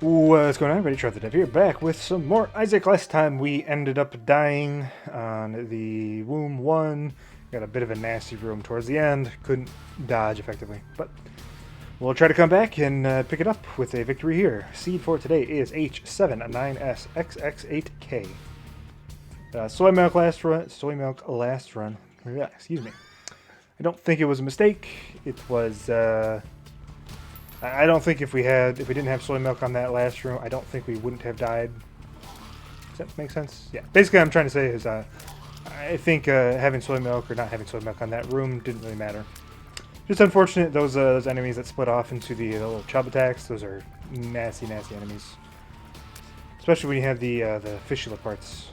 What's going on, everybody? Try the Dev here, back with some more Isaac. Last time we ended up dying on the Womb 1. Got a bit of a nasty room towards the end. Couldn't dodge effectively, but we'll try to come back and pick it up with a victory here. Seed for today is H79SXX8K. Soy milk last run. Soy milk last run. Yeah, excuse me. I don't think it was a mistake. It was. I don't think if we didn't have soy milk on that last room, I don't think we wouldn't have died. Does that make sense? Yeah. Basically, what I'm trying to say is, I think having soy milk or not having soy milk on that room didn't really matter. Just unfortunate those enemies that split off into the little chub attacks. Those are nasty, nasty enemies. Especially when you have the fistula parts.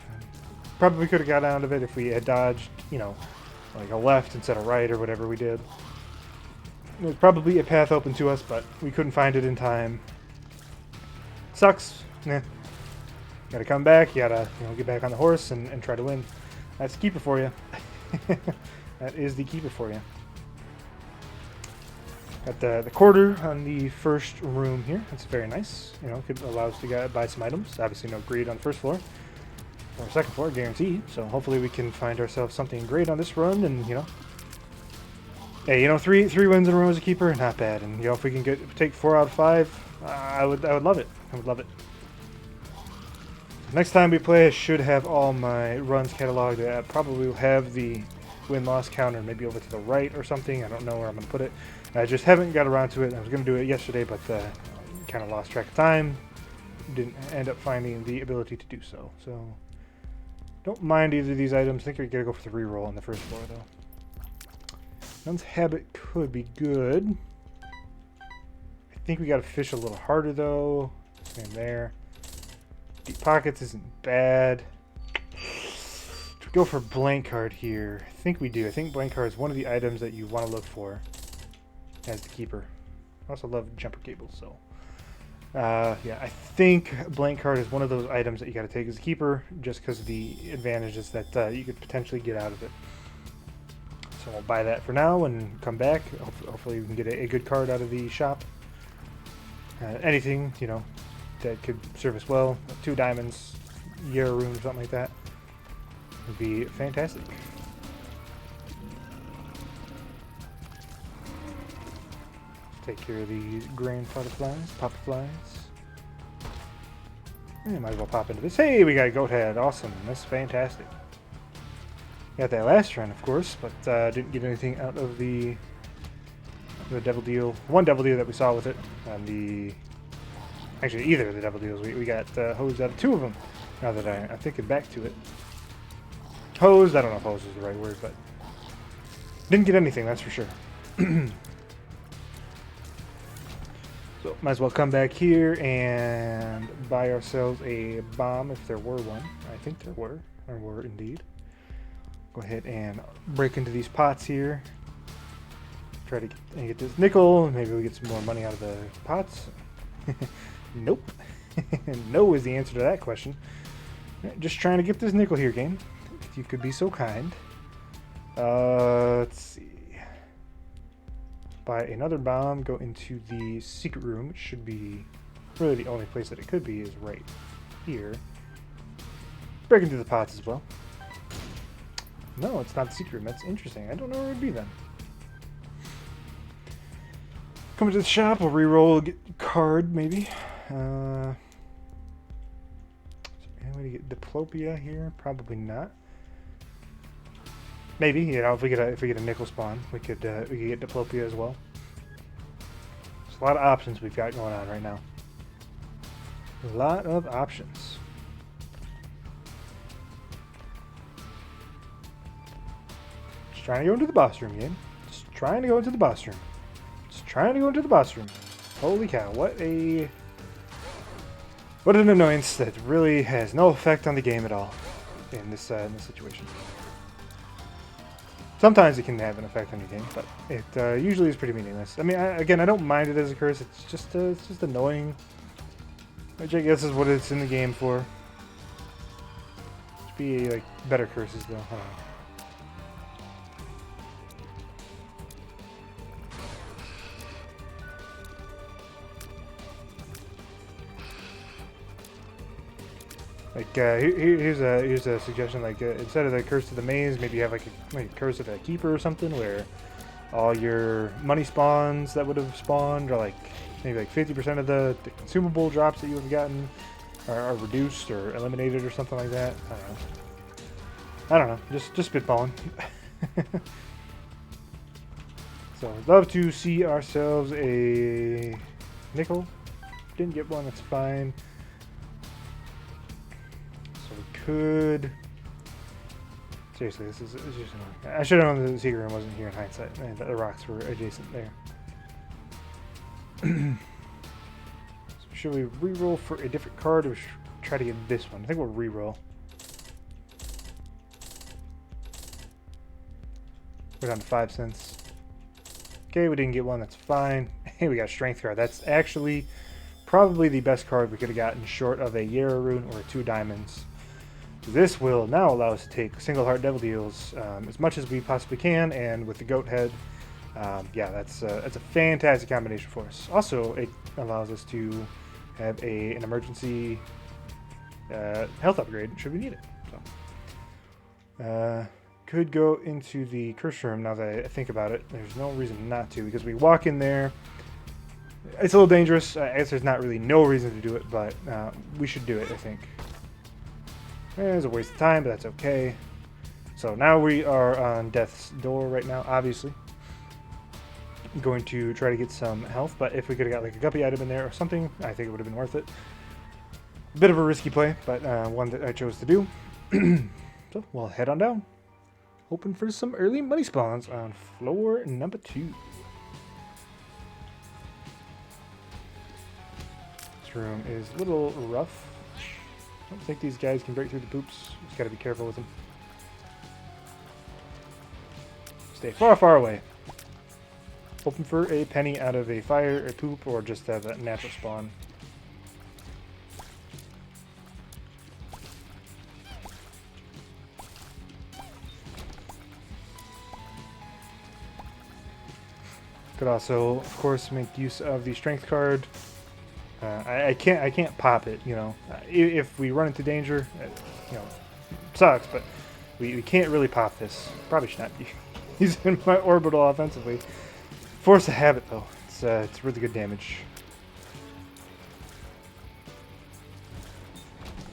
Probably could have got out of it if we had dodged, like a left instead of right or whatever we did. There's probably a path open to us, but we couldn't find it in time. Sucks. Nah. Gotta come back. You gotta get back on the horse and try to win. That's the keeper for you. That is the keeper for you. Got the quarter on the first room here. That's very nice. Could allow us to buy some items. Obviously no greed on the first floor. Or second floor, guaranteed. So hopefully we can find ourselves something great on this run and, hey, three wins in a row as a keeper, not bad. And if we can take 4 out of 5, I would love it. I would love it. Next time we play, I should have all my runs cataloged. I probably will have the win-loss counter maybe over to the right or something. I don't know where I'm going to put it. I just haven't got around to it. I was going to do it yesterday, but kind of lost track of time. Didn't end up finding the ability to do so. So don't mind either of these items. I think we're going to go for the reroll on the first floor, though. Nun's Habit could be good. I think we gotta fish a little harder though. Same there. Deep Pockets isn't bad. Should we go for Blank Card here? I think we do. I think Blank Card is one of the items that you want to look for as the keeper. I also love Jumper Cables, so. Yeah, I think Blank Card is one of those items that you gotta take as a keeper just because of the advantages that you could potentially get out of it. So we'll buy that for now and come back. Hopefully we can get a good card out of the shop. Anything, that could serve us well. 2 diamonds, Yarrow Room, something like that. Would be fantastic. Let's take care of these grand butterflies, popflies. Might as well pop into this. Hey, we got a goat head. Awesome. That's fantastic. Got that last run, of course, but didn't get anything out of the devil deal. One devil deal that we saw with it. Actually, either of the devil deals. We got hosed out of 2 of them, now that I'm thinking back to it. Hosed, I don't know if hosed is the right word, but didn't get anything, that's for sure. So, might as well come back here and buy ourselves a bomb, if there were one. I think there were indeed. Go ahead and break into these pots here. Try to get this nickel. Maybe we get some more money out of the pots. Nope. No is the answer to that question. Just trying to get this nickel here, game. If you could be so kind. Let's see. Buy another bomb. Go into the secret room, which should be really the only place that it could be is right here. Break into the pots as well. No, it's not the secret room. That's interesting. I don't know where it would be then. Come to the shop. We'll reroll, get a card maybe. Any way to get Diplopia here? Probably not. Maybe, if we get a nickel spawn, we could get Diplopia as well. There's a lot of options we've got going on right now. A lot of options. Trying to go into the boss room, game. Just trying to go into the boss room. Just trying to go into the boss room. Holy cow, what an annoyance that really has no effect on the game at all in this situation. Sometimes it can have an effect on your game, but it usually is pretty meaningless. I mean, I don't mind it as a curse. It's just annoying, which I guess is what it's in the game for. Should be like better curses though. I don't know. Like here's a suggestion. Like instead of the curse of the maze, maybe you have like a curse of a keeper or something, where all your money spawns that would have spawned, or like maybe like 50% of the consumable drops that you have gotten are reduced or eliminated or something like that. I don't know. Just spitballing. So I'd love to see ourselves a nickel. Didn't get one. That's fine. So we could. Seriously, this is just annoying. I should have known the secret room wasn't here in hindsight. And the rocks were adjacent there. So should we re-roll for a different card, or try to get this one? I think we'll re-roll. We're down to 5 cents. Okay, we didn't get one. That's fine. Hey, we got a strength card. That's actually probably the best card we could have gotten, short of a Yarrow rune or 2 diamonds. This will now allow us to take single heart devil deals as much as we possibly can, and with the goat head, yeah, that's a fantastic combination for us. Also, it allows us to have an emergency health upgrade should we need it. So, could go into the curse room now that I think about it. There's no reason not to, because we walk in there. It's a little dangerous. I guess there's not really no reason to do it, but we should do it, I think. It's a waste of time, but that's okay. So now we are on death's door right now, obviously. I'm going to try to get some health, but if we could have got like a guppy item in there or something, I think it would have been worth it. A bit of a risky play, but one that I chose to do. So we'll head on down. Hoping for some early money spawns on floor number 2. This room is a little rough. I don't think these guys can break through the poops. Just gotta be careful with them. Stay far, far away. Hoping for a penny out of a fire, a poop, or just have a natural spawn. Could also, of course, make use of the strength card. I can't pop it, you know. If we run into danger, you know, sucks, but we can't really pop this. Probably should not be using my orbital offensively. Force of habit, though. It's really good damage.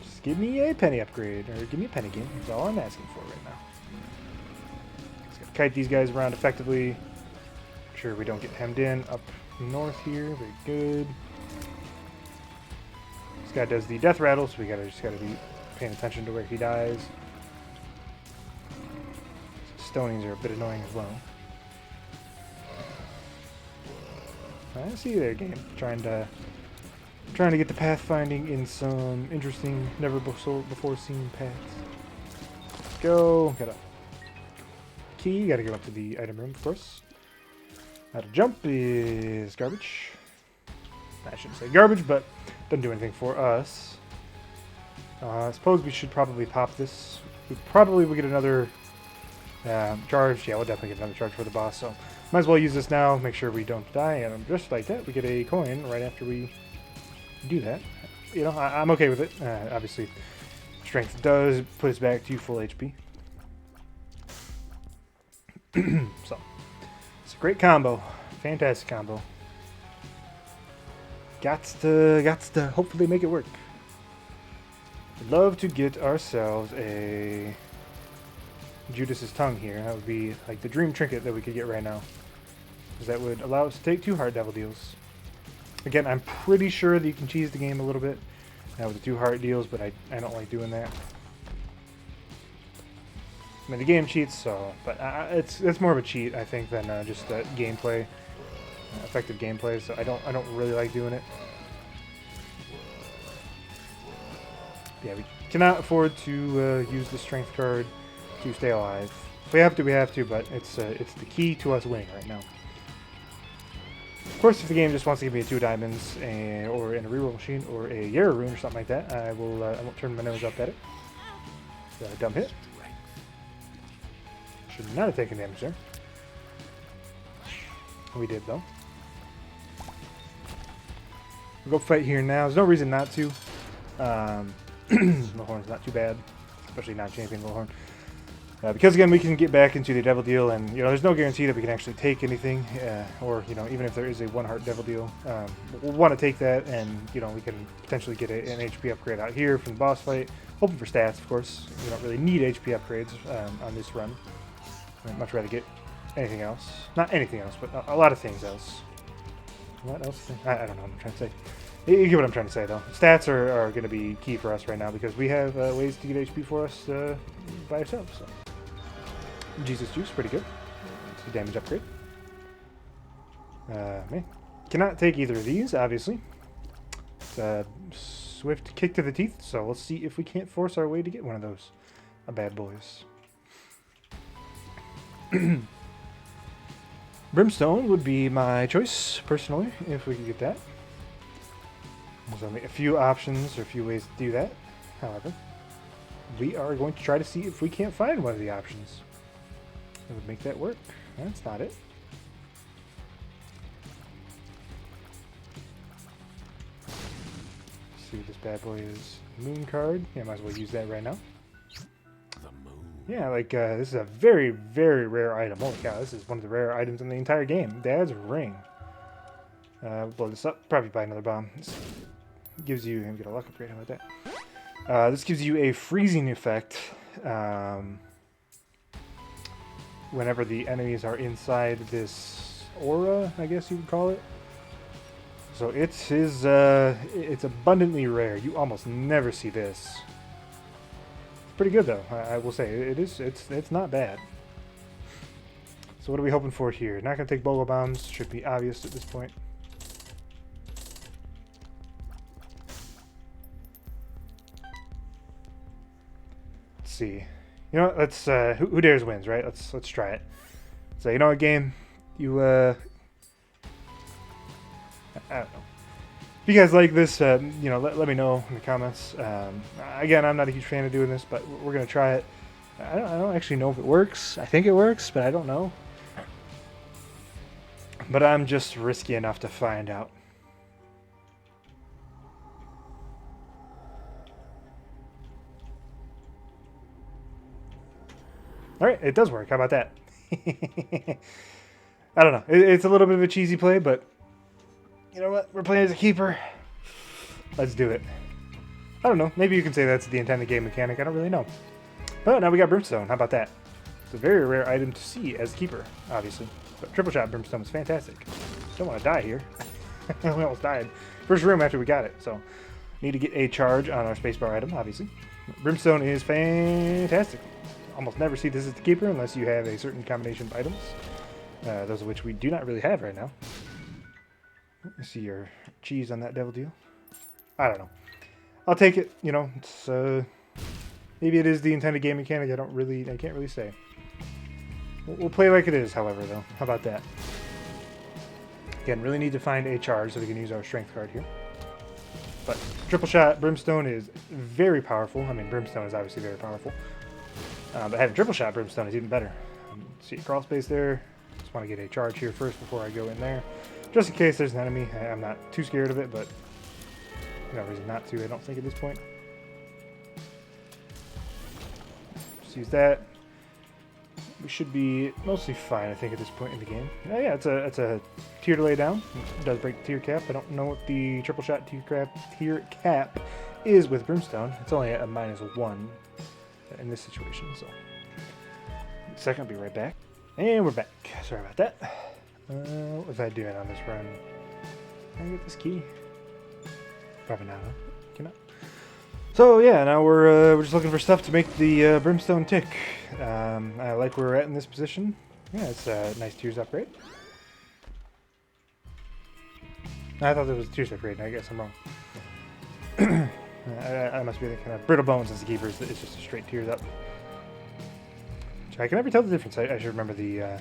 Just give me a penny upgrade, or give me a penny game. That's all I'm asking for right now. Just gotta kite these guys around effectively. Sure we don't get hemmed in up north here. Very good. This guy does the death rattle, so we just gotta be paying attention to where he dies. Stonings are a bit annoying as well. I see you there, game. Trying to get the pathfinding in some interesting, never before seen paths. Let's go. Got a key. Got to go up to the item room, of course. How to jump is garbage. I shouldn't say garbage, but doesn't do anything for us. I suppose we should probably pop this. We probably will get another charge. Yeah, we'll definitely get another charge for the boss, so might as well use this now, make sure we don't die, and just like that, we get a coin right after we do that. You know, I'm okay with it. Obviously, strength does put us back to full HP. So, it's a great combo. Fantastic combo. Gots to hopefully make it work. I'd love to get ourselves a Judas's tongue here. That would be like the dream trinket that we could get right now, because that would allow us to take 2 heart devil deals. Again, I'm pretty sure that you can cheese the game a little bit with the 2 heart deals, but I don't like doing that. I mean, the game cheats, so, but it's more of a cheat, I think, than just gameplay, effective gameplay. So I don't really like doing it. Yeah, we cannot afford to use the strength card to stay alive. If we have to, we have to, but it's the key to us winning right now. Of course, if the game just wants to give me 2 diamonds, or in a reroll machine, or a Yarrow rune or something like that, I won't turn my nose up at it. Dumb hit. Should not have taken damage there. We did, though. We'll go fight here now. There's no reason not to. Lowhorn's not too bad, especially non-champion Lowhorn. Because again, we can get back into the Devil Deal, and there's no guarantee that we can actually take anything, or even if there is a 1-heart Devil Deal, we'll want to take that, and we can potentially get an HP upgrade out here from the boss fight. Hoping for stats, of course. We don't really need HP upgrades on this run. I'd much rather get anything else. Not anything else, but a lot of things else. What else? I don't know what I'm trying to say. You get what I'm trying to say, though. Stats are going to be key for us right now because we have ways to get HP for us by ourselves. So. Jesus Juice, pretty good. It's a damage upgrade. Man. Cannot take either of these, obviously. It's a swift kick to the teeth, so let's see if we can't force our way to get one of those bad boys. Brimstone would be my choice, personally, if we could get that. There's only a few options or a few ways to do that. However, we are going to try to see if we can't find one of the options that would make that work. That's not it. Let's see what this bad boy is. Moon card. Yeah, might as well use that right now. The moon. Yeah, like this is a very, very rare item. Holy cow, this is one of the rare items in the entire game. Dad's ring. Blow this up. Probably buy another bomb. This gives you and get a luck upgrade. How about that? This gives you a freezing effect. Whenever the enemies are inside this aura, I guess you would call it. So it's abundantly rare. You almost never see this. It's pretty good though, I will say. It's not bad. So what are we hoping for here? Not gonna take bolo bombs, should be obvious at this point. Let's see. Let's who dares wins, right? Let's try it. So what, game, you I don't know. If you guys like this, let me know in the comments. Again, I'm not a huge fan of doing this, but we're gonna try it. I don't actually know if it works. I think it works, but I don't know. But I'm just risky enough to find out. Alright, it does work. How about that? I don't know. It's a little bit of a cheesy play, but you know what? We're playing as a keeper. Let's do it. I don't know. Maybe you can say that's the intended game mechanic. I don't really know. But now we got Brimstone. How about that? It's a very rare item to see as a keeper, obviously. But triple shot Brimstone is fantastic. Don't want to die here. We almost died. First room after we got it, so need to get a charge on our spacebar item, obviously. Brimstone is fantastic. Almost never see this as the keeper unless you have a certain combination of items, those of which we do not really have right now. Let me see your cheese on that devil deal. I don't know. I'll take it. It's maybe it is the intended game mechanic. I can't really say. We'll play like it is, however, though. How about that? Again, really need to find a charge so we can use our strength card here. But triple shot Brimstone is very powerful. I mean, Brimstone is obviously very powerful. But having triple shot Brimstone is even better. See a crawl space there. Just want to get a charge here first before I go in there. Just in case there's an enemy. I'm not too scared of it, but no reason not to, I don't think, at this point. Just use that. We should be mostly fine, I think, at this point in the game. Oh, yeah, it's a tier to lay down. It does break the tier cap. I don't know what the triple shot tier cap is with Brimstone. It's only a -1 in this situation, so. Second, I'll be right back. And we're back. Sorry about that. What was I doing on this run? Can I get this key? Probably not, huh? Cannot. So yeah, now we're just looking for stuff to make the Brimstone tick. I like where we're at in this position. Yeah, it's a nice tiers upgrade. I thought there was a tiers upgrade, I guess I'm wrong. I must be thinking of Brittle Bones as the keeper. It's just a straight tiers up. I can never tell the difference. I should remember the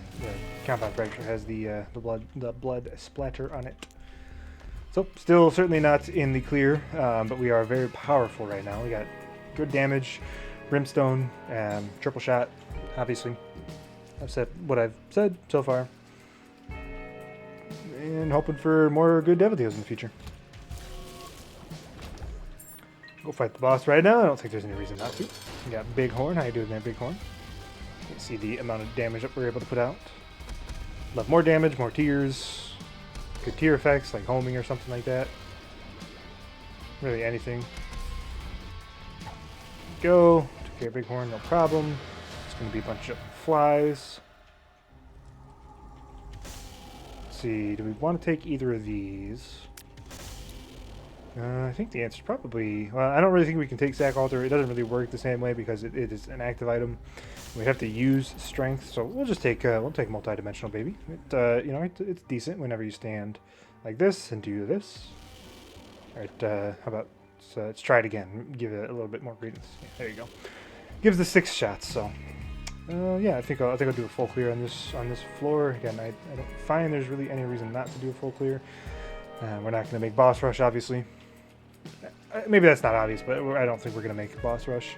compound fracture has the blood splatter on it. So still certainly not in the clear, but we are very powerful right now. We got good damage, Brimstone, triple shot. Obviously, I've said what I've said so far, and hoping for more good devil deals in the future. Go fight the boss right now. I don't think there's any reason not to. We got Bighorn. How you doing there, Bighorn? You see the amount of damage that we're able to put out. Love more damage, more tears. Good tear effects like homing or something like that. Really anything. Go. Took care of Bighorn, no problem. It's going to be a bunch of flies. Let's see, do we want to take either of these? I think the answer is probably... Well, I don't really think we can take Sack Altar. It doesn't really work the same way because it is an active item. We have to use strength, so we'll just take we'll take multi-dimensional, baby. You know, it's decent whenever you stand like this and do this. All right, how about let's try it again. Give it a little bit more greenness. Yeah, there you go. Gives the 6 shots. So yeah, I think I'll do a full clear on this floor. Again, I don't find there's really any reason not to do a full clear. We're not going to make boss rush, obviously. Maybe that's not obvious, but I don't think we're going to make boss rush.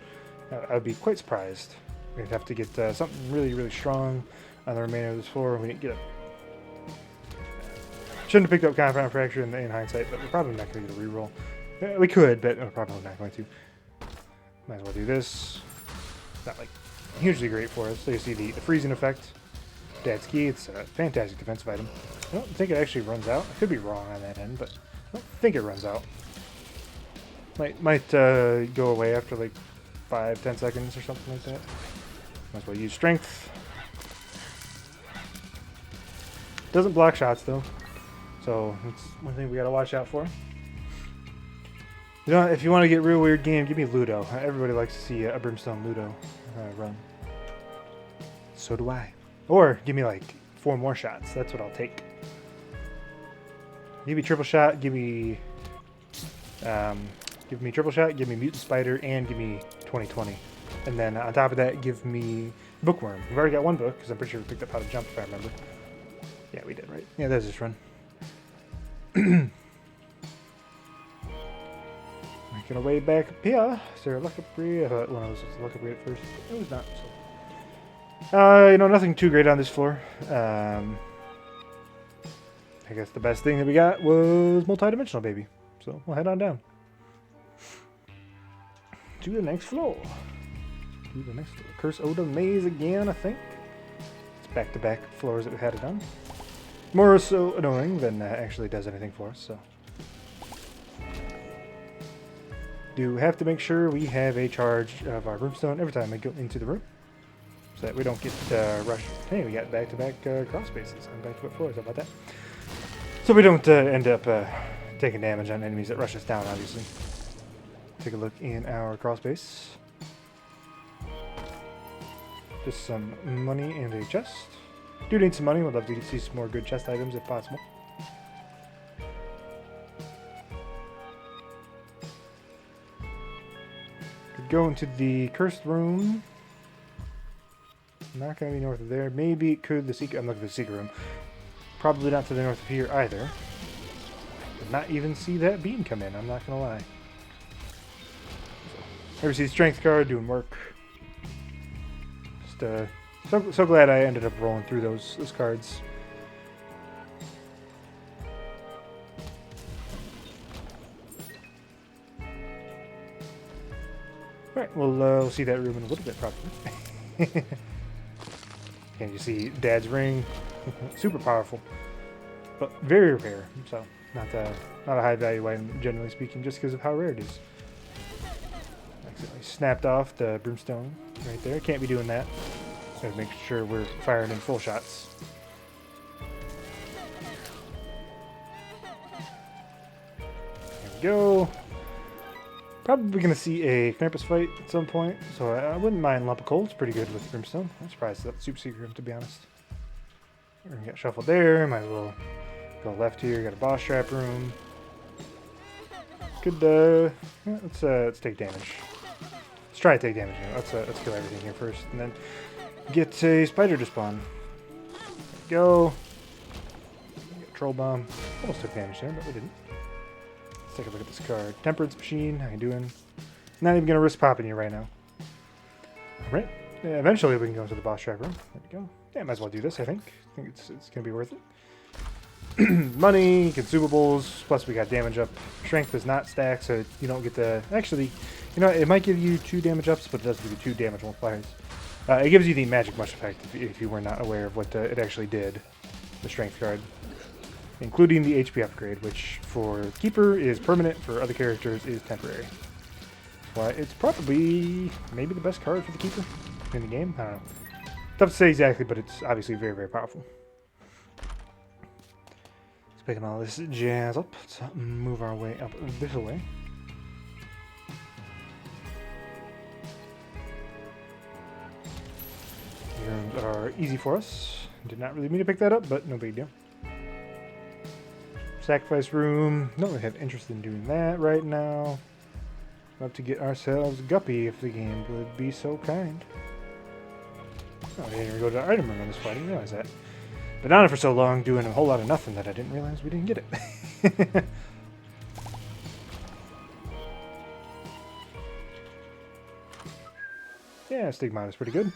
I'd be quite surprised. We'd have to get something really, really strong on the remainder of this floor. We didn't get a... Shouldn't have picked up Compound Fracture in hindsight, but we're probably not going to get a reroll. We could, but we're probably not going to. Might as well do this. Not like hugely great for us. So you see the freezing effect. Dad's Key. It's a fantastic defensive item. I don't think it actually runs out. I could be wrong on that end, but I don't think it runs out. Might go away after like 5-10 seconds or something like that. Might as well use strength. Doesn't block shots though, so that's one thing we gotta watch out for. You know, if you want to get real weird game, give me Ludo. Everybody likes to see a Brimstone Ludo run. So do I. Or give me like 4 more shots. That's what I'll take. Give me triple shot. Give me triple shot. Give me Mutant Spider, and give me 2020. And then on top of that, give me Bookworm. We've already got 1 book because I'm pretty sure we picked up How to Jump if I remember. Yeah, we did, right? Yeah, there's this run. Making our way back up here. Is there a luck upgrade? I thought one of those was a luck upgrade at first. It was not. So. You know, nothing too great on this floor. I guess the best thing that we got was multi-dimensional, baby. So we'll head on down to the next floor. To the next floor. Curse Oda Maze again, I think. It's back-to-back floors that we had it on. More so annoying than actually does anything for us. So do have to make sure we have a charge of our Brimstone every time we go into the room, so that we don't get rushed. Hey, we got back-to-back cross spaces on back-to-back floors. How about that? So we don't end up taking damage on enemies that rush us down, obviously. Take a look in our crawl space. Just some money and a chest. Do need some money. Would love to see some more good chest items if possible. Could go into the cursed room. Not going to be north of there. Maybe it could the secret. I'm looking for the secret room. Probably not to the north of here either. Did not even see that beam come in, I'm not gonna lie. Ever see the strength card doing work. Just so glad I ended up rolling through those cards. Alright, we'll see that room in a little bit probably. And you see Dad's ring. Super powerful, but very rare, so not a high value item generally speaking, just because of how rare it is. Accidentally snapped off the Brimstone right there. Can't be doing that. Gotta make sure we're firing in full shots. There we go. Probably gonna see a Krampus fight at some point, so I wouldn't mind Lump of Coal. It's pretty good with Brimstone. I'm surprised at that super secret room, to be honest. We're gonna get shuffled there. Might as well go left here. Got a boss trap room. Could yeah, let's take damage. Let's try to take damage. Let's kill everything here first, and then get a spider to spawn. There we go. Get Troll Bomb. Almost took damage there, but we didn't. Let's take a look at this card. Temperance Machine. How you doing? Not even gonna risk popping you right now. All right. Yeah, eventually we can go into the boss trap room. There we go. Yeah, might as well do this, I think. I think it's going to be worth it. money, consumables, plus we got damage up. Strength is not stacked, so you don't get the... Actually, you know, it might give you 2 damage ups, but it doesn't give you 2 damage multipliers. It gives you the magic mush effect if you were not aware of what it actually did, the strength card. Including the HP upgrade, which for Keeper is permanent, for other characters is temporary. Well, it's probably maybe the best card for the Keeper in the game. I don't know. Tough to say exactly, but it's obviously very, very powerful. Let's pick all this jazz up. Let's move our way up this way. These rooms are easy for us. Did not really mean to pick that up, but no big deal. Sacrifice room. Don't really have interest in doing that right now. Love to get ourselves Guppy if the game would be so kind. Oh, I didn't even go to the item room on this fight. I didn't realize that. Been on it for so long, doing a whole lot of nothing that I didn't realize we didn't get it. Yeah, Stigmata is pretty good.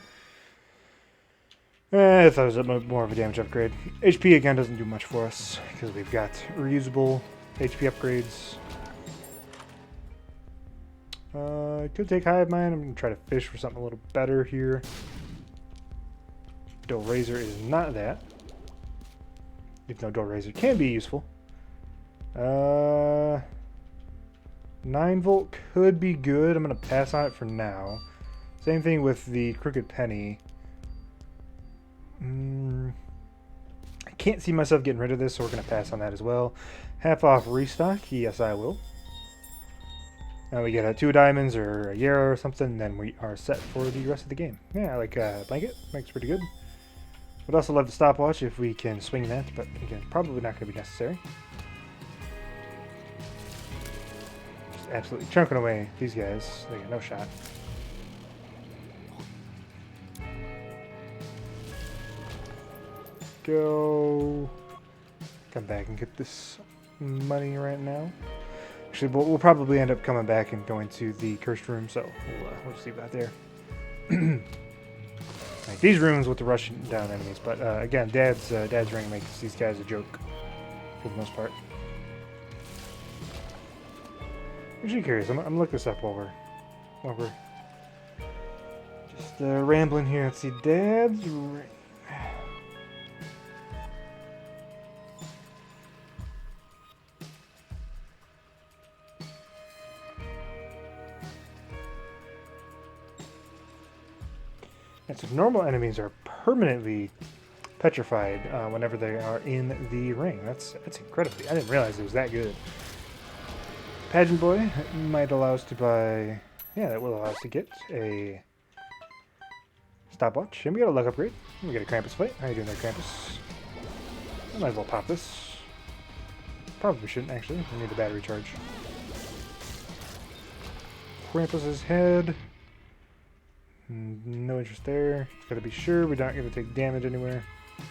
I thought it was more of a damage upgrade. HP again doesn't do much for us because we've got reusable HP upgrades. Could take Hive Mind. I'm going to try to fish for something a little better here. Dual Razor is not that. Even though Dual Razor can be useful. 9 volt could be good. I'm going to pass on it for now. Same thing with the Crooked Penny. I can't see myself getting rid of this, so we're going to pass on that as well. Half off restock. Yes, I will. Now we get 2 diamonds or a Yarrow or something, then we are set for the rest of the game. Yeah, I like Blanket. Makes pretty good. Would also love the stopwatch if we can swing that, but again, probably not going to be necessary. Just absolutely chunking away these guys. They got no shot. Go. Come back and get this money right now. Actually, we'll probably end up coming back and going to the cursed room, so we'll just leave that there. Like these rooms with the rushing down enemies, but again, Dad's ring makes these guys a joke for the most part. I'm actually curious. I'm gonna look this up while we're just rambling here. Let's see, Dad's ring. And so normal enemies are permanently petrified whenever they are in the ring. That's incredibly. I didn't realize it was that good. Pageant Boy might allow us to buy. Yeah, that will allow us to get a stopwatch. And we got a luck upgrade. We got a Krampus fight. How you doing there, Krampus? I might as well pop this. Probably shouldn't actually. We need a battery charge. Krampus's head. No interest there. Just gotta be sure we're not gonna take damage anywhere. I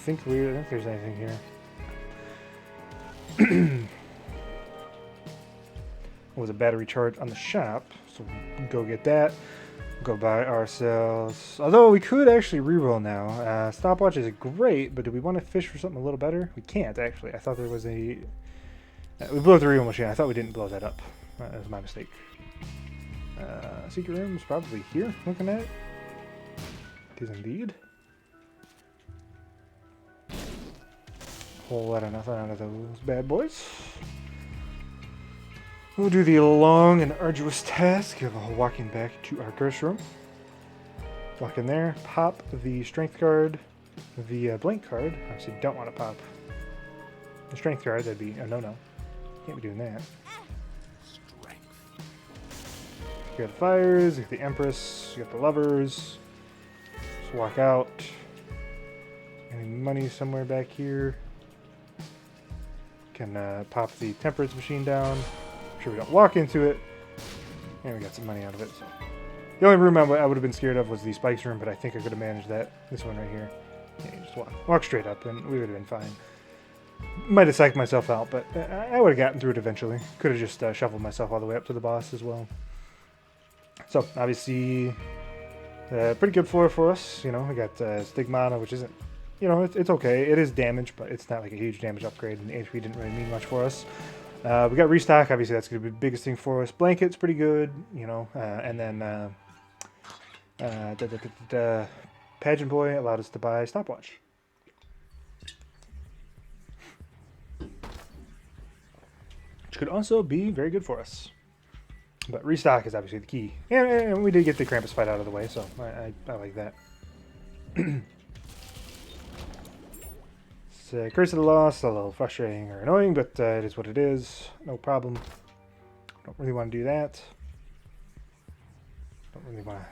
don't think there's anything here. Was a battery charge on the shop, so we'll go get that. Go buy ourselves. Although we could actually reroll now. Stopwatch is great, but do we want to fish for something a little better? We can't actually. I thought there was a. We blew up the reroll machine. I thought we didn't blow that up. That was my mistake. Secret room is probably here, looking at it. It is indeed. Whole lot of nothing out of those bad boys. We'll do the long and arduous task of walking back to our curse room. Walk in there, pop the strength card, the blank card. Obviously don't want to pop the strength card, that'd be a no-no. Can't be doing that. You got the fires, you got the Empress, you got the lovers. Just walk out. Any money somewhere back here? Can pop the temperance machine down. I'm sure we don't walk into it. And we got some money out of it. So. The only room I would have been scared of was the spikes room, but I think I could have managed that. This one right here. Yeah, you just walk straight up and we would have been fine. Might have psyched myself out, but I would have gotten through it eventually. Could have just shuffled myself all the way up to the boss as well. So, obviously, pretty good floor for us. You know, we got Stigmata, which isn't you know, it's okay. It is damage, but it's not like a huge damage upgrade, and HP didn't really mean much for us. We got restock. Obviously, that's going to be the biggest thing for us. Blanket's pretty good, you know, and then Pageant Boy allowed us to buy stopwatch. Which could also be very good for us. But restock is obviously the key. And we did get the Krampus fight out of the way, so I like that. It's Curse of the Lost, a little frustrating or annoying, but it is what it is. No problem. Don't really want to do that. Don't really want to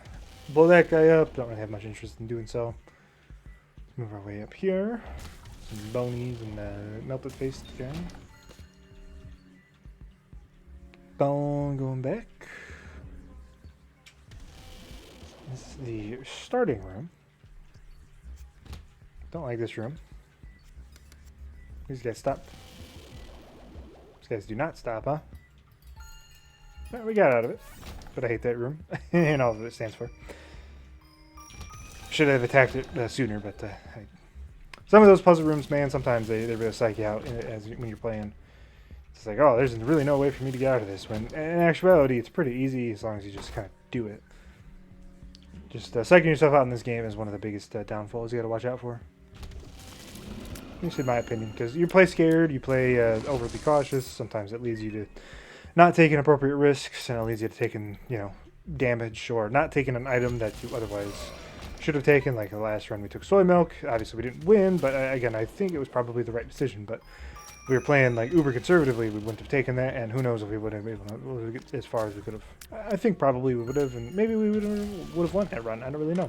blow that guy up. Don't really have much interest in doing so. Let's move our way up here. Some bonies and melted faced guy. Bone going back. This is the starting room. Don't like this room. These guys stop. These guys do not stop, huh? Well, we got out of it. But I hate that room. And all that it stands for. Should have attacked it sooner, but some of those puzzle rooms, man, sometimes they really psych you out when you're playing. It's like, oh, there's really no way for me to get out of this. When in actuality, it's pretty easy as long as you just kind of do it. Just psyching yourself out in this game is one of the biggest downfalls you got to watch out for. At least in my opinion, because you play scared, you play overly cautious. Sometimes it leads you to not taking appropriate risks, and it leads you to taking, you know, damage or not taking an item that you otherwise should have taken. Like the last run, we took soy milk. Obviously, we didn't win, but again, I think it was probably the right decision. But if we were playing like uber conservatively, we wouldn't have taken that, and who knows if we would have been able to get as far as we could have. I think probably we would have, and maybe we would have won that run. I don't really know.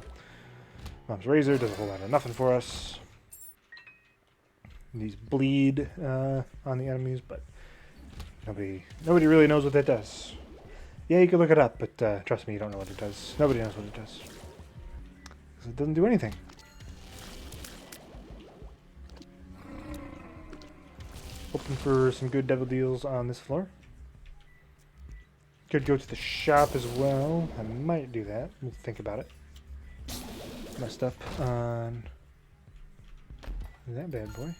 Mom's Razor does a whole lot of nothing for us. These bleed on the enemies, but nobody really knows what that does. Yeah, you can look it up, but trust me, you don't know what it does. Nobody knows what it does. 'Cause it doesn't do anything. Hoping for some good devil deals on this floor. Could go to the shop as well. I might do that. We'll think about it. Messed up on that bad boy.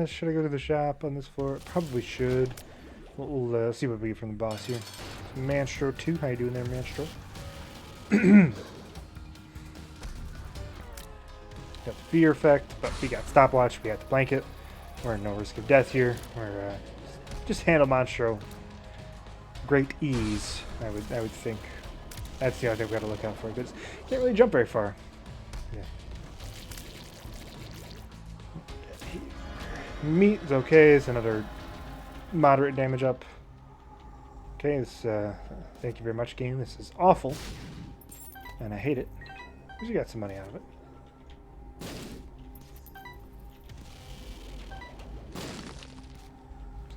Should I go to the shop on this floor? Probably should. We'll see what we get from the boss here. Manstro 2. How you doing there, Manstro? Got the fear effect, but we got stopwatch, we got the blanket. We're in no risk of death here. We're just handle Monstro. Great ease, I would think. That's the other thing we gotta look out for, because you can't really jump very far. Yeah. Meat is okay, it's another moderate damage up. Okay, this thank you very much, game. This is awful. And I hate it. Because you got some money out of it.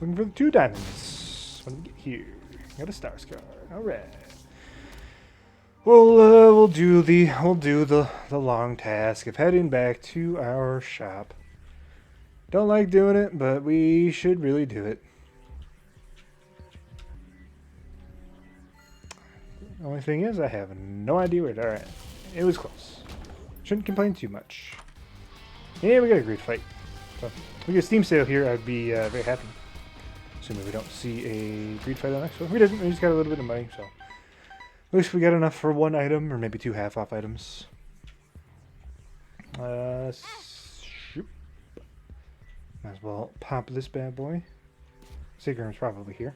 Looking for the 2 diamonds. When we get here. Got a star scar. Alright. We'll do the long task of heading back to our shop. Don't like doing it, but we should really do it. The only thing is, I have no idea where it. Alright. It was close. Shouldn't complain too much. Yeah, we got a great fight. So, if we get a Steam sale here, I'd be very happy. Assuming we don't see a greed fight on next one. We didn't. We just got a little bit of money, so. At least we got enough for 1 item, or maybe 2 half-off items. Shoot. Might as well pop this bad boy. Secret room's probably here.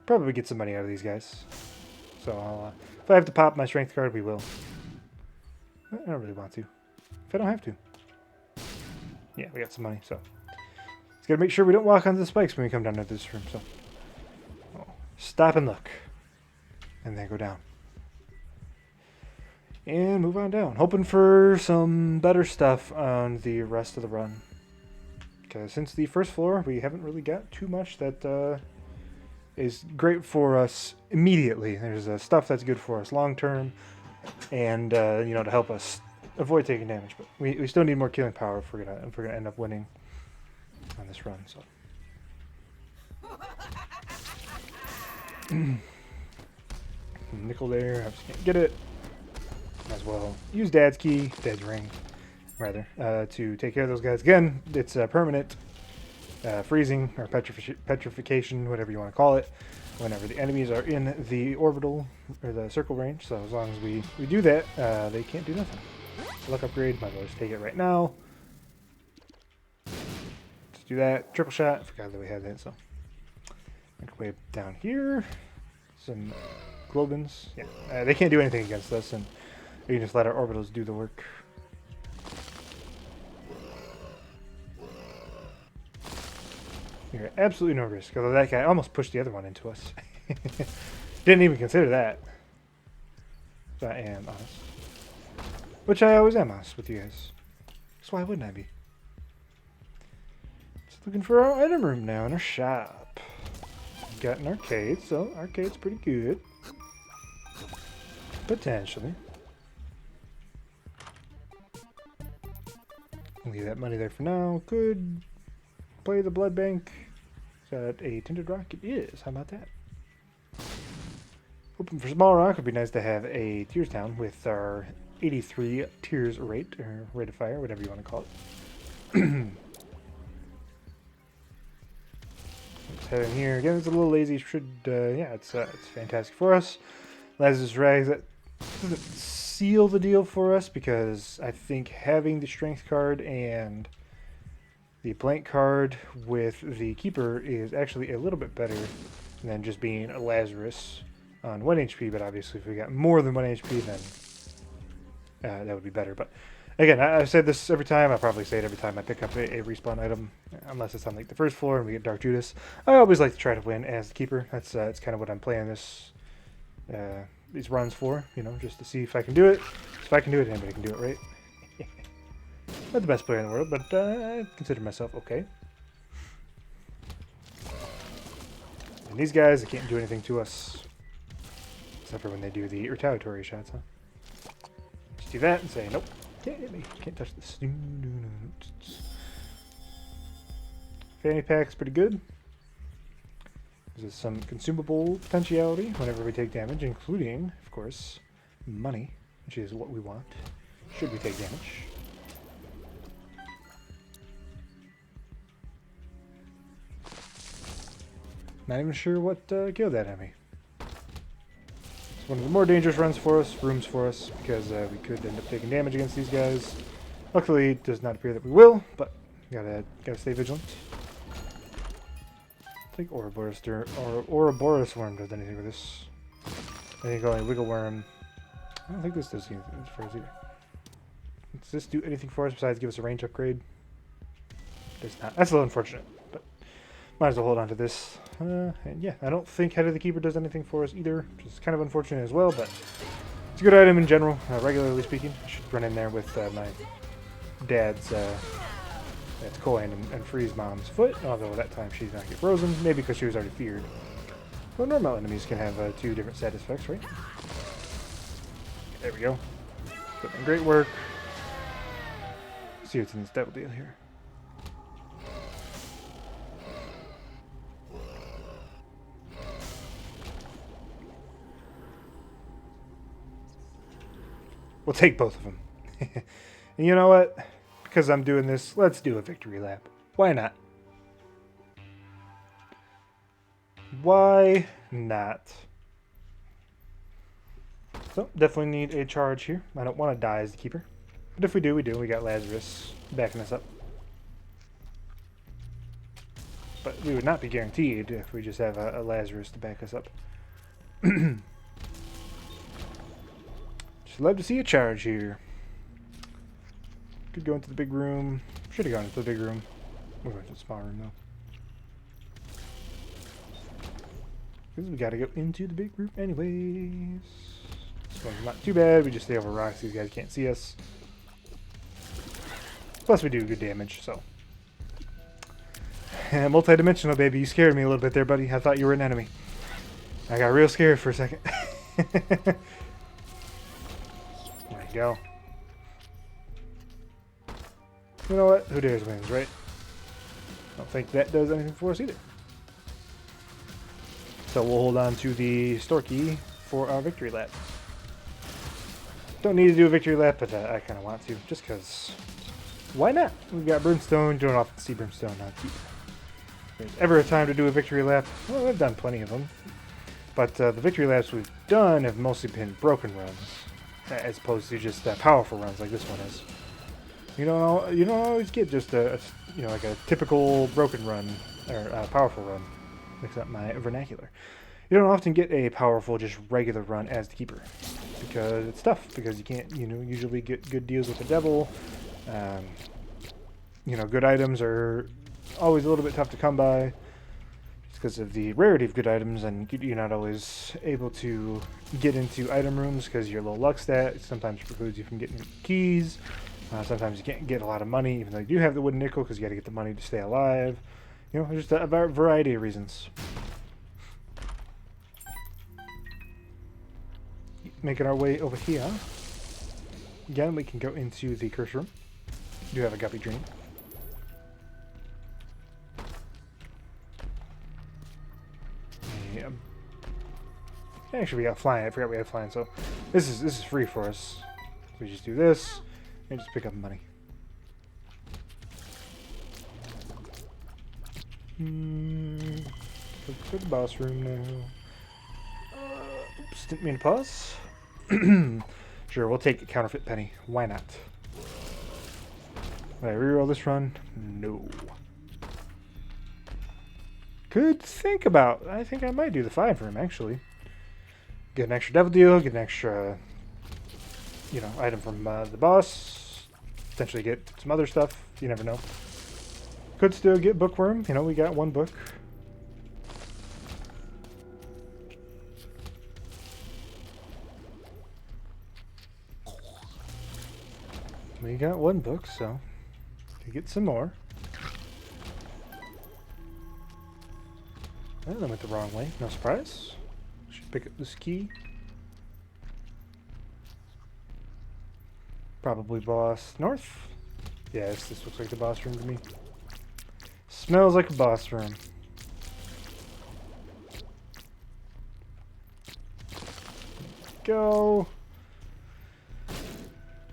Probably get some money out of these guys. So I'll, if I have to pop my strength card, we will. I don't really want to. If I don't have to. Yeah, we got some money, so. Just gotta make sure we don't walk onto the spikes when we come down to this room, so. Oh. Stop and look. And then go down. And move on down. Hoping for some better stuff on the rest of the run. Because since the first floor, we haven't really got too much that is great for us immediately. There's stuff that's good for us long term, and you know, to help us avoid taking damage. But we still need more killing power if we're gonna end up winning on this run. So. Nickel there. I just can't get it. Might as well use Dad's key, Dad's ring, rather, to take care of those guys. Again, it's permanent freezing or petrification, whatever you want to call it, whenever the enemies are in the orbital or the circle range. So as long as we do that, they can't do nothing. Luck upgrade, might as well just take it right now. Let's do that. Triple shot. I forgot that we had that, so. Make our way down here. Some Globins. Yeah, they can't do anything against us, and we can just let our orbitals do the work. You're absolutely no risk, although that guy almost pushed the other one into us. Didn't even consider that. So I am honest. Which I always am honest with you guys. So why wouldn't I be? Just looking for our item room now in our shop. Got an arcade, so arcade's pretty good. Potentially. Leave that money there for now. Could play the blood bank. Is that a tinted rock? It is. How about that? Hoping for small rock. Would be nice to have a Tears Town with our 83 Tears rate, or rate of fire, whatever you want to call it. Let's head in here. Again, it's a little lazy. Should yeah, it's fantastic for us. Lazarus Rags, that doesn't seal the deal for us because I think having the strength card and the blank card with the keeper is actually a little bit better than just being a Lazarus on 1 HP, but obviously if we got more than 1 HP, then that would be better. But again, I've said this every time. I probably say it every time I pick up a respawn item, unless it's on like the first floor and we get Dark Judas. I always like to try to win as the keeper. That's kind of what I'm playing these runs for, you know, just to see if I can do it. If I can do it, anybody can do it, right? Not the best player in the world, but I consider myself okay. And these guys, they can't do anything to us. Except for when they do the retaliatory shots, huh? Just do that and say, nope, can't hit me. Can't touch this. Fanny pack's pretty good. There's some consumable potentiality whenever we take damage, including, of course, money, which is what we want should we take damage. Not even sure what killed that at me. It's one of the more dangerous rooms for us, because we could end up taking damage against these guys. Luckily, it does not appear that we will, but gotta stay vigilant. I think Ouroboros worm does anything with this. I think only Wiggle Worm. I don't think this does anything for us either. Does this do anything for us besides give us a range upgrade? It does not. That's a little unfortunate, but might as well hold on to this. And yeah, I don't think Head of the Keeper does anything for us either, which is kind of unfortunate as well, but it's a good item in general, regularly speaking. I should run in there with my dad's that's coin and freeze mom's foot, although that time she's not get frozen, maybe because she was already feared. Well, normal enemies can have 2 different status effects, right? There we go. Putting in great work. Let's see what's in this devil deal here. We'll take both of them. And you know what? Because I'm doing this, let's do a victory lap. Why not? Why not? So, definitely need a charge here. I don't want to die as the keeper. But if we do, we do. We got Lazarus backing us up. But we would not be guaranteed if we just have a Lazarus to back us up. Just love to see a charge here. Could go into the big room. Should have gone into the big room. We're going to the small room though. Because we got to go into the big room anyways. This one's not too bad. We just stay over rocks. These guys can't see us. Plus we do good damage, so. Multi-dimensional, baby. You scared me a little bit there, buddy. I thought you were an enemy. I got real scared for a second. There you go. You know what? Who dares wins, right? I don't think that does anything for us either. So we'll hold on to the Storky for our victory lap. Don't need to do a victory lap, but I kind of want to, just because. Why not? We've got Brimstone. Don't often see Brimstone on keep. If there's ever a time to do a victory lap, well, I've done plenty of them. But the victory laps we've done have mostly been broken runs, as opposed to just powerful runs like this one is. You don't always get just like a typical broken run or powerful run. Mix up my vernacular. You don't often get a powerful, just regular run as the keeper because it's tough. Because you can't, usually get good deals with the devil. Good items are always a little bit tough to come by. Because of the rarity of good items, and you're not always able to get into item rooms because your low luck stat sometimes precludes you from getting keys. Sometimes you can't get a lot of money, even though you do have the wooden nickel, because you got to get the money to stay alive. There's just a variety of reasons. Making our way over here. Again, we can go into the curse room. We do have a guppy dream. Actually, we got flying. I forgot we had flying. So this is free for us. So we just do this and just pick up money. Look for the boss room now. Oops, didn't mean to pause. Sure, we'll take a counterfeit penny. Why not? Will I reroll this run? No. Could think about. I think I might do the 5 room actually. Get an extra devil deal, get an extra, item from the boss. Potentially get some other stuff. You never know. Could still get bookworm. We got 1 book. We got 1 book, so we get some more. Well, I went the wrong way. No surprise. Should pick up this key. Probably boss north. Yes, this looks like the boss room to me. Smells like a boss room. Go.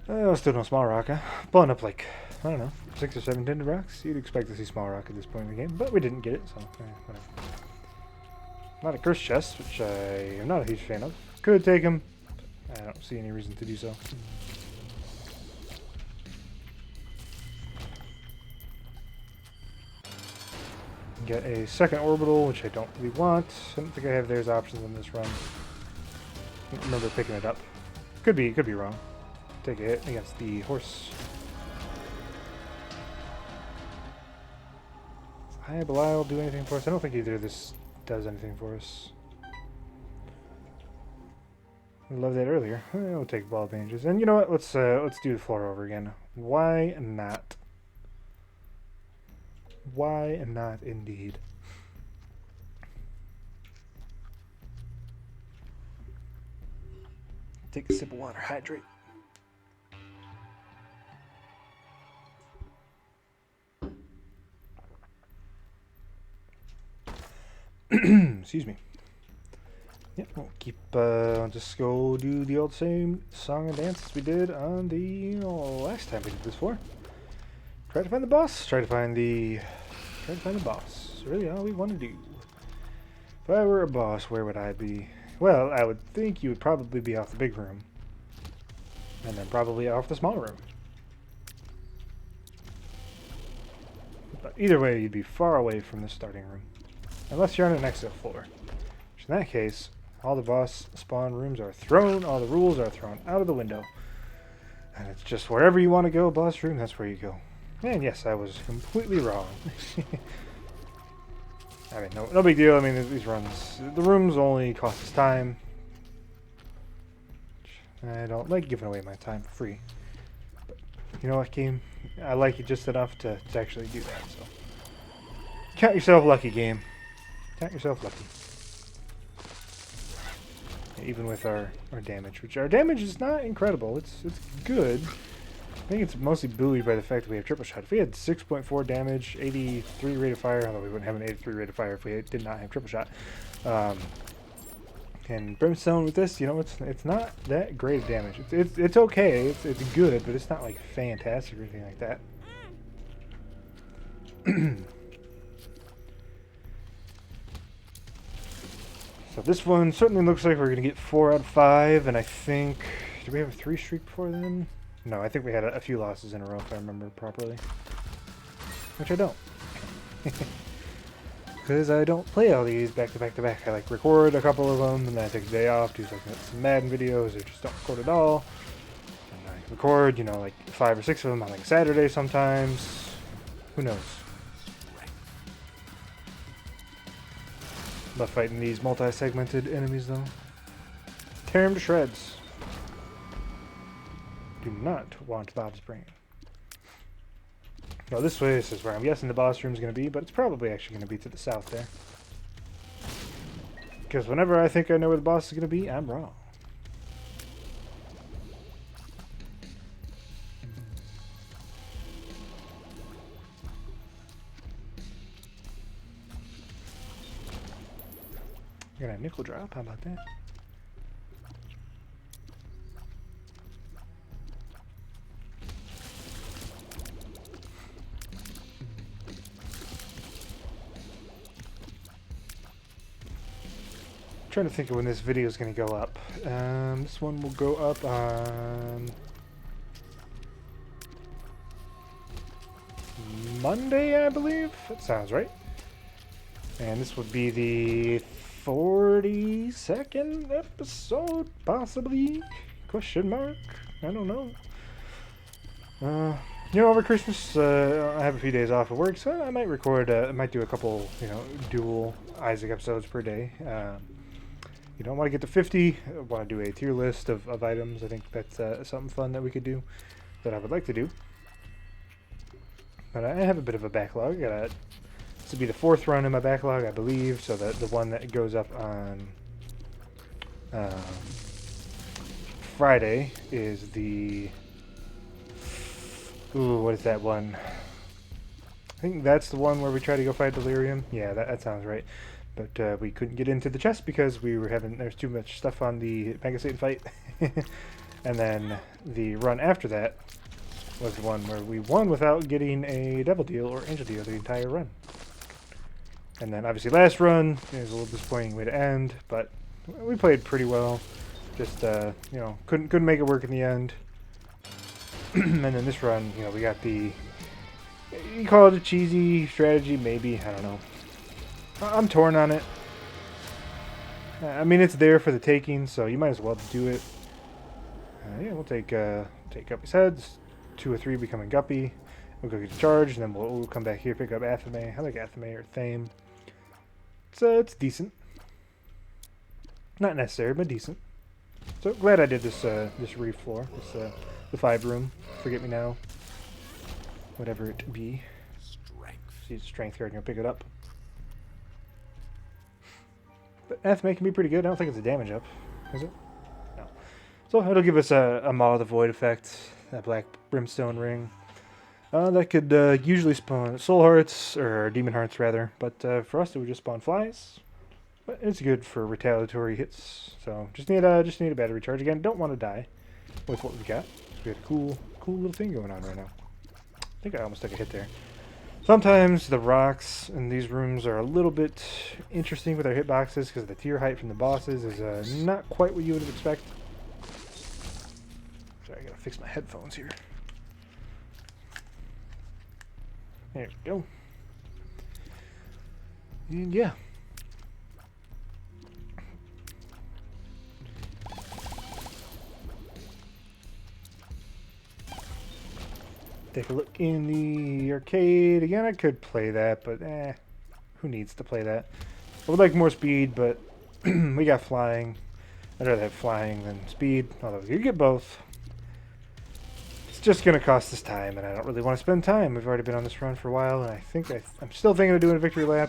Oh, still no small rock, huh? Pulling up like, I don't know, 6 or 7 tinted rocks. You'd expect to see small rock at this point in the game, but we didn't get it, so whatever. A lot of curse chests, which I am not a huge fan of. Could take them. I don't see any reason to do so. Get a second orbital, which I don't really want. I don't think I have theirs options on this run. I don't remember picking it up. Could be wrong. Take a hit against the horse. Hi, Belial do anything for us? I don't think either of this does anything for us. I loved that earlier. We'll take ball advantages. And you know what? Let's do the floor over again. Why not? Why not, indeed? Take a sip of water. Hydrate. Excuse me. Yep, we'll keep, just go do the old same song and dance as we did on the last time we did this for. Try to find the boss. Try to find the boss. Really all we want to do. If I were a boss, where would I be? Well, I would think you would probably be off the big room. And then probably off the small room. But either way, you'd be far away from the starting room. Unless you're on an exit floor. Which in that case, all the boss spawn rooms are thrown, all the rules are thrown out of the window. And it's just wherever you want to go, boss room, that's where you go. And yes, I was completely wrong. I mean, no big deal. I mean, these runs, the rooms only cost us time. I don't like giving away my time for free. But you know what, game? I like it just enough to actually do that, so. Count yourself lucky, game. Count yourself lucky. Even with our damage, which our damage is not incredible. It's good. I think it's mostly buoyed by the fact that we have triple shot. If we had 6.4 damage, 83 rate of fire, although we wouldn't have an 83 rate of fire if we did not have triple shot. And Brimstone with this, you know, it's not that great of damage. It's okay. It's good, but it's not like fantastic or anything like that. So this one certainly looks like we're going to get 4 out of 5, and I think... Did we have a 3 streak before then? No, I think we had a few losses in a row, if I remember properly. Which I don't. Because I don't play all these back to back to back. I like record a couple of them, and then I take a day off, do some Madden videos, or just don't record at all. And I record, you know, like 5 or 6 of them on like Saturday sometimes. Who knows? Love fighting these multi-segmented enemies, though. Tear them to shreds. Do not want Bob's brain. No, this way, this is where I'm guessing the boss room is going to be, but it's probably actually going to be to the south there. Because whenever I think I know where the boss is going to be, I'm wrong. I got a nickel drop, how about that? Trying to think of when this video is going to go up. This one will go up on Monday, I believe. That sounds right. And this would be the 42nd episode, possibly? Question mark? I don't know. You know, over Christmas, I have a few days off of work, so I might record, I might do a couple, you know, dual Isaac episodes per day. You don't want to get to 50. I want to do a tier list of items. I think that's something fun that we could do, that I would like to do. But I have a bit of a backlog. This will be the 4th run in my backlog, I believe. So the one that goes up on Friday is the... Ooh, what is that one? I think that's the one where we try to go fight Delirium. Yeah, that sounds right. But we couldn't get into the chest because we were there's too much stuff on the Mega Satan fight. And then the run after that was the one where we won without getting a Devil Deal or Angel Deal the entire run. And then obviously last run is a little disappointing way to end, but we played pretty well. Just you know, couldn't make it work in the end. And then this run, you know, we got the, you call it a cheesy strategy, maybe, I don't know. I'm torn on it. I mean, it's there for the taking, so you might as well do it. Yeah, we'll take Guppy's heads. 2 or 3 becoming Guppy. We'll go get a charge, and then we'll come back here, pick up Athame. I like Athame or Thame. It's decent. Not necessary, but decent. So glad I did this this reef floor, the 5 room. Forget me now. Whatever it be. See the strength here, I can pick it up. But Athame can be pretty good. I don't think it's a damage up, is it? No. So it'll give us a Maw of the Void effect, that black brimstone ring. That could usually spawn soul hearts, or demon hearts rather, but for us it would just spawn flies. But it's good for retaliatory hits. So just need a battery charge again. Don't want to die with what we got. We got a cool little thing going on right now. I think I almost took a hit there. Sometimes the rocks in these rooms are a little bit interesting with their hitboxes because the tier height from the bosses is not quite what you would expect. Sorry, I gotta fix my headphones here. There we go. And yeah. Take a look in the arcade. Again, I could play that, but who needs to play that? I would like more speed, but we got flying. I'd rather have flying than speed, although you get both. It's just going to cost us time, and I don't really want to spend time. We've already been on this run for a while, and I think I'm still thinking of doing a victory lap.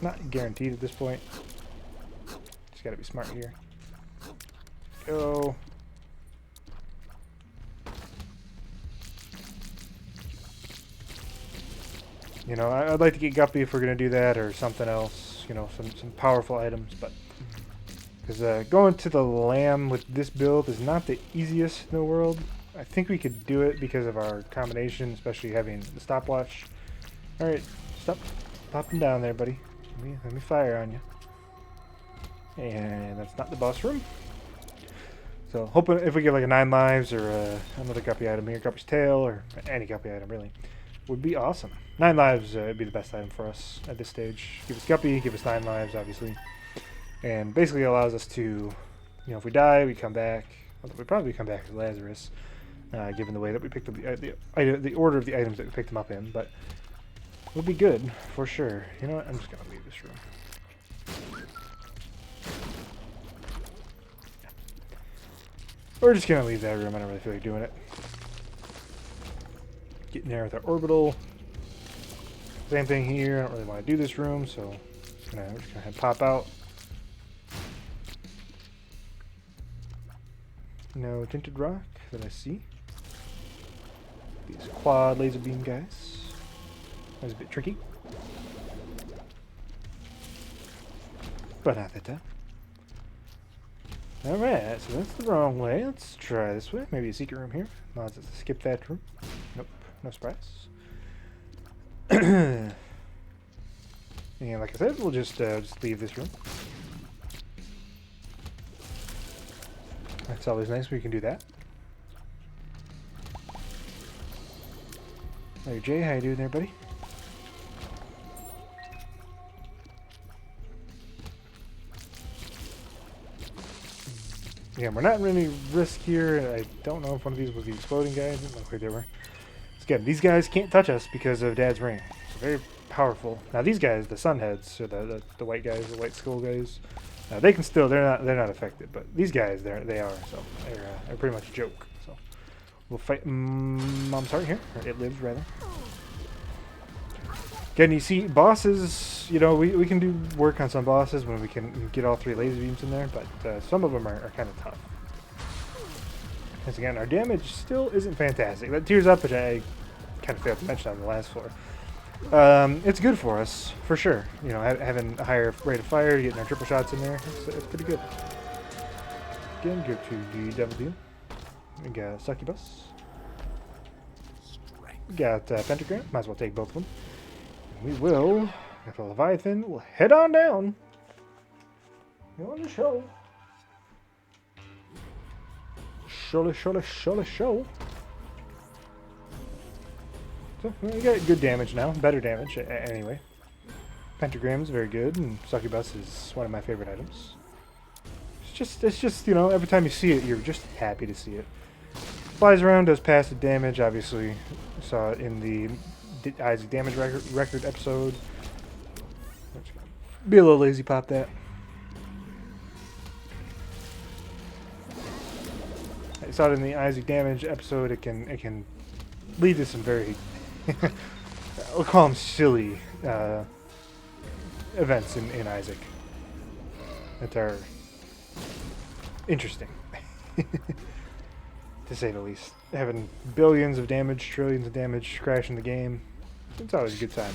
Not guaranteed at this point. Just got to be smart here. Go. You know, I'd like to get Guppy if we're going to do that, or something else. you know, some powerful items, but because going to the lamb with this build is not the easiest in the world. I think we could do it because of our combination, especially having the stopwatch. All right, stop popping down there, buddy. Let me fire on you. And that's not the boss room. So hoping if we get like a 9 lives or another guppy item here, guppy's tail, or any guppy item really, would be awesome. 9 lives would be the best item for us at this stage. Give us guppy, give us 9 lives, obviously. And basically allows us to, you know, if we die, we come back. Although we probably come back as Lazarus, given the way that we picked up the order of the items that we picked them up in. But it would be good for sure. You know what? I'm just gonna leave this room. We're just gonna leave that room. I don't really feel like doing it. Getting there with our orbital. Same thing here. I don't really want to do this room, so we're just gonna pop out. No tinted rock that I see. These quad laser beam guys. That was a bit tricky. But not that time. Alright, so that's the wrong way. Let's try this way. Maybe a secret room here. No, let's skip that room. Nope, no surprise. And like I said, we'll just leave this room. That's always nice when you can do that. Hey Jay, how you doing there, buddy? Yeah, we're not in any risk here. I don't know if one of these was the exploding guys. It looked like they were. Again, these guys can't touch us because of Dad's ring. It's very powerful. Now these guys, the sunheads, or the white guys, the white skull guys, they can still they're not affected. But these guys, they are. So they're pretty much a joke. So we'll fight Mom's Heart here, or It Lives rather. Again, you see bosses. You know, we can do work on some bosses when we can get all 3 laser beams in there, but some of them are kind of tough. Once again, our damage still isn't fantastic. That tears up, which I kind of failed to mention on the last floor. It's good for us, for sure. You know, having a higher rate of fire, getting our triple shots in there, it's pretty good. Again, go to the double deal. We got Succubus. We got Pentagram. Might as well take both of them. And we will, after Leviathan, we'll head on down. Go on the show. Show. So, we got good damage now. Better damage, anyway. Pentagram is very good, and Succubus is one of my favorite items. It's just, you know, every time you see it, you're just happy to see it. Flies around, does passive damage, obviously. You saw it in the Isaac damage record episode. Be a little lazy, pop that. I saw it in the Isaac damage episode. It can lead to some very we'll call them silly events in Isaac that are interesting, to say the least. Having billions of damage, trillions of damage crashing the game, it's always a good time.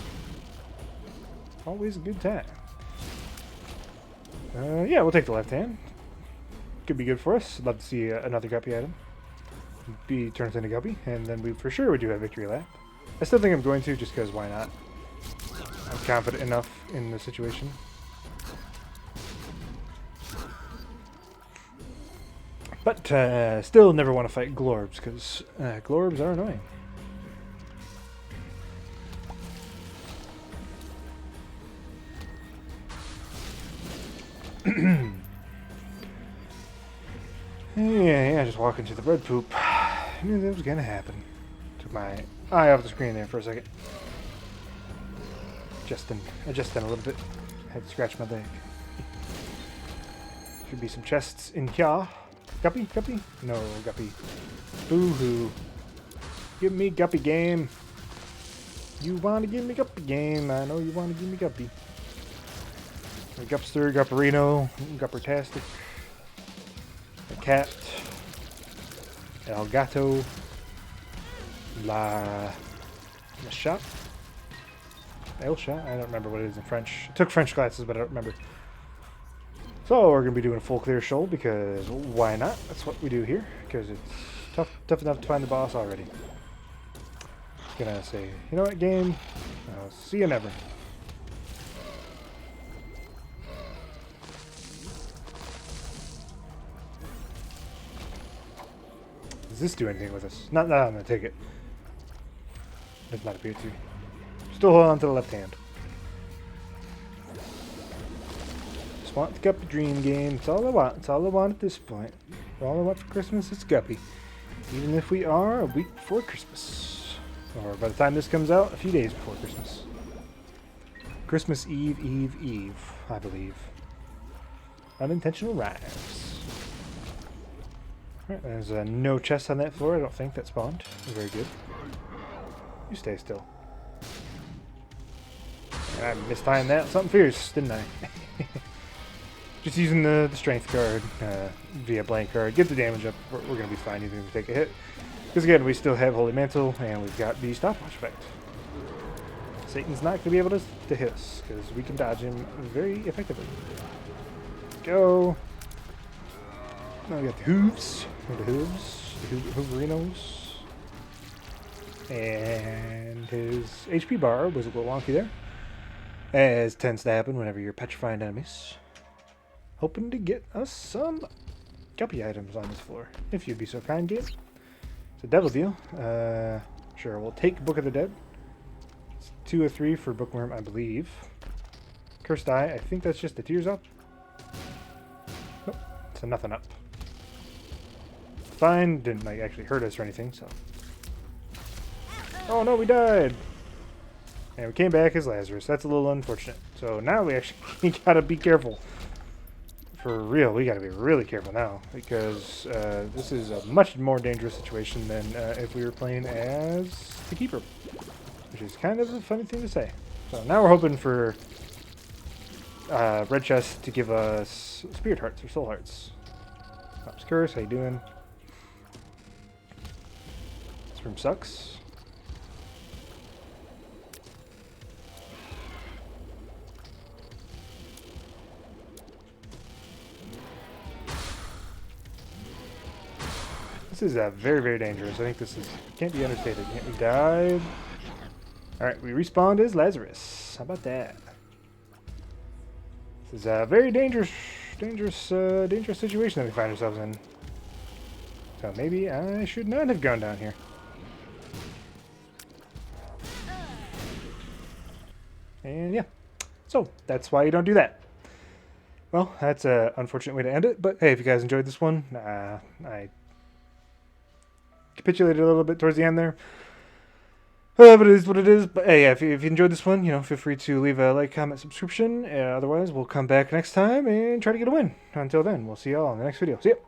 Always a good time. Yeah, we'll take the left hand. Could be good for us. Love to see another guppy item be turns into guppy, and then we for sure would do a victory lap. I still think I'm going to, just because why not? I'm confident enough in the situation. But still never want to fight Glorbs, because Glorbs are annoying. Yeah, just walking to the red poop. I knew that was gonna happen. Took my eye off the screen there for a second. Adjusting a little bit. Had to scratch my leg. Should be some chests in here. Guppy? No, Guppy. Boo-hoo. Give me Guppy game. You want to give me Guppy game. I know you want to give me Guppy. Gupster, Gupperino, Guppertastic. The cat. El Gato. La shop. Elchat? I don't remember what it is in French. I took French classes, but I don't remember. So we're going to be doing a full clear shoal because why not? That's what we do here because it's tough enough to find the boss already. Gonna say, you know what, game? I'll see you never. Does this do anything with us? Not that I'm gonna take it. Does not appear to. Still hold on to the left hand. Just want the Guppy Dream game. It's all I want. It's all I want at this point. All I want for Christmas is Guppy. Even if we are a week before Christmas. Or by the time this comes out, a few days before Christmas. Christmas Eve, I believe. Unintentional rhymes. Alright, there's no chest on that floor, I don't think, that spawned. Very good. You stay still. I mistimed that. Something fierce, didn't I? Just using the strength card via blank card. Get the damage up. We're going to be fine even if we take a hit. Because again, we still have Holy Mantle, and we've got the stopwatch effect. Satan's not going to be able to hit us, because we can dodge him very effectively. Go! Now we got the hooves, or the hooves, the hooverinos. And his HP bar was a little wonky there, as tends to happen whenever you're petrifying enemies. Hoping to get us some guppy items on this floor, if you'd be so kind, game. It's a devil deal. Sure, we'll take Book of the Dead. It's 2 or 3 for Bookworm, I believe. Cursed Eye, I think that's just the Tears Up. Nope, it's a nothing up. Fine, didn't like actually hurt us or anything, so. Oh no, we died! And we came back as Lazarus. That's a little unfortunate. So now we actually gotta be careful. For real, we gotta be really careful now, because this is a much more dangerous situation than if we were playing as the Keeper, which is kind of a funny thing to say. So now we're hoping for Red Chest to give us Spirit Hearts or Soul Hearts. Pops Curse, how you doing? This room sucks. This is very, very dangerous. I think this is can't be understated. We died. Alright, we respawned as Lazarus. How about that? This is a very dangerous situation that we find ourselves in. So maybe I should not have gone down here. And yeah. So, that's why you don't do that. Well, that's an unfortunate way to end it. But hey, if you guys enjoyed this one, I capitulated a little bit towards the end there. But it is what it is. But hey, yeah, if you enjoyed this one, feel free to leave a like, comment, subscription. Otherwise, we'll come back next time and try to get a win. Until then, we'll see y'all in the next video. See ya!